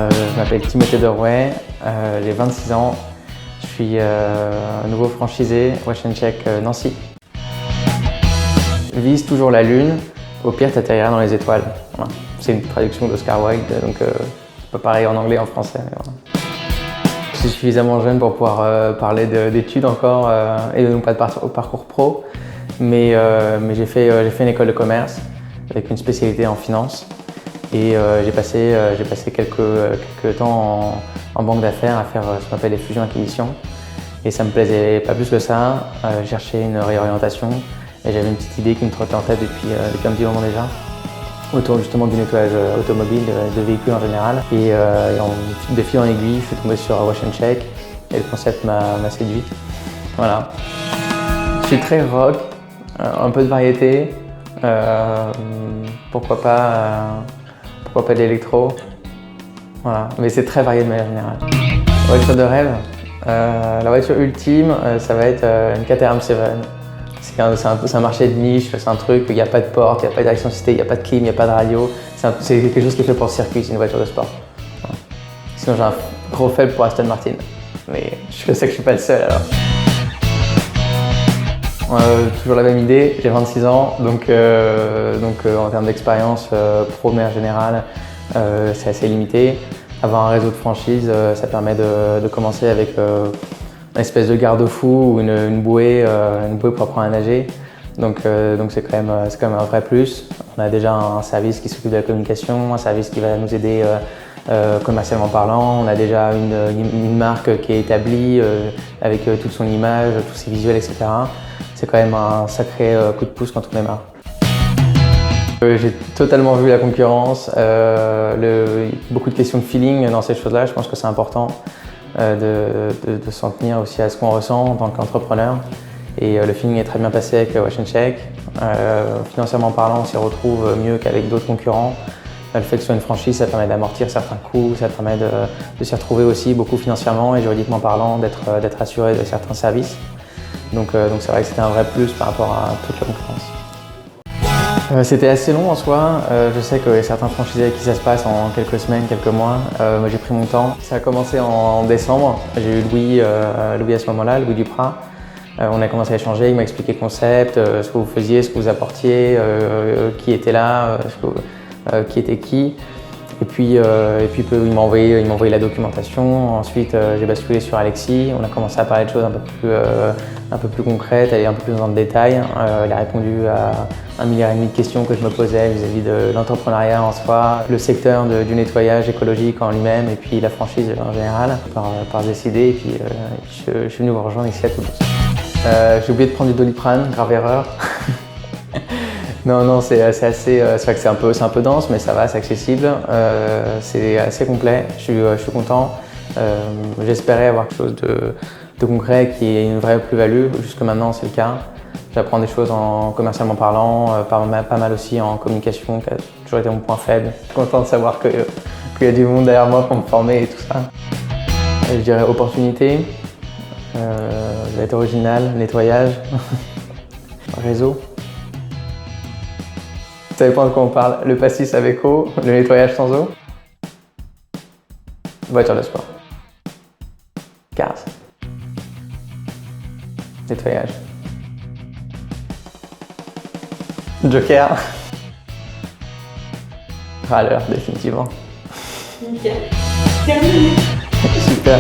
Je m'appelle Timothée Derouet, j'ai 26 ans, je suis nouveau franchisé Wash & Check Nancy. Vise toujours la lune, au pire t'atterriras dans les étoiles. Voilà. C'est une traduction d'Oscar Wilde, donc c'est pas pareil en anglais et en français. Mais voilà. Je suis suffisamment jeune pour pouvoir parler d'études encore et non pas de parcours pro, mais j'ai fait une école de commerce avec une spécialité en finance. Et j'ai passé quelques temps en banque d'affaires à faire ce qu'on appelle les fusions-acquisitions. Et ça me plaisait pas plus que ça. J'ai cherché une réorientation et j'avais une petite idée qui me trottait en tête depuis un petit moment déjà, autour justement du nettoyage automobile, de véhicules en général. Et de fil en aiguille, je suis tombé sur Wash & Check et le concept m'a séduit. Voilà. Je suis très rock, un peu de variété, pourquoi pas de l'électro, voilà. Mais c'est très varié de manière générale. Voiture de rêve, la voiture ultime, ça va être une Caterham 7. C'est un marché de niche, c'est un truc, il n'y a pas de porte, il n'y a pas de direction assistée, il n'y a pas de clim, il n'y a pas de radio. C'est quelque chose qui est fait pour le circuit, c'est une voiture de sport. Voilà. Sinon j'ai un gros faible pour Aston Martin, mais je sais que je ne suis pas le seul alors. Toujours la même idée, j'ai 26 ans, donc en termes d'expérience pro de manière générale, c'est assez limité. Avoir un réseau de franchise, ça permet de commencer avec une espèce de garde-fou ou une bouée pour apprendre à nager. Donc c'est quand même un vrai plus. On a déjà un service qui s'occupe de la communication, un service qui va nous aider commercialement parlant. On a déjà une marque qui est établie avec toute son image, tous ses visuels, etc. C'est quand même un sacré coup de pouce quand on démarre. J'ai totalement vu la concurrence, beaucoup de questions de feeling dans ces choses-là. Je pense que c'est important de s'en tenir aussi à ce qu'on ressent en tant qu'entrepreneur. Et le feeling est très bien passé avec Wash & Check. Financièrement parlant, on s'y retrouve mieux qu'avec d'autres concurrents. Le fait que ce soit une franchise, ça permet d'amortir certains coûts, ça permet de s'y retrouver aussi beaucoup financièrement et juridiquement parlant, d'être assuré de certains services. Donc c'est vrai que c'était un vrai plus par rapport à toute la concurrence. C'était assez long en soi. Je sais que certains franchisés avec qui ça se passe en quelques semaines, quelques mois. Moi j'ai pris mon temps. Ça a commencé en décembre. J'ai eu Louis à ce moment-là, Louis Duprat. On a commencé à échanger, il m'a expliqué le concept, ce que vous faisiez, ce que vous apportiez, qui était là, qui était qui. Et puis il m'a envoyé la documentation. Ensuite, j'ai basculé sur Alexis. On a commencé à parler de choses un peu plus concrètes, aller un peu plus dans le détail. Il a répondu à 1,5 milliard de questions que je me posais vis-à-vis de l'entrepreneuriat en soi, le secteur du nettoyage écologique en lui-même et puis la franchise en général, par décider. Et puis je suis venu vous rejoindre ici à Toulouse. J'ai oublié de prendre du Doliprane, grave erreur. Non, c'est vrai que c'est un peu dense, mais ça va, c'est accessible. C'est assez complet, je suis content. J'espérais avoir quelque chose de concret qui ait une vraie plus-value. Jusque maintenant, c'est le cas. J'apprends des choses en commercialement parlant, pas mal aussi en communication, qui a toujours été mon point faible. Je suis content de savoir qu'il y a du monde derrière moi pour me former et tout ça. Je dirais opportunité, être original, nettoyage, réseau. Ça dépend de quoi on parle. Le pastis avec eau, le nettoyage sans eau. Voiture de sport. Cars. Nettoyage. Joker. Râleur, définitivement. Nickel. Terminé. Super.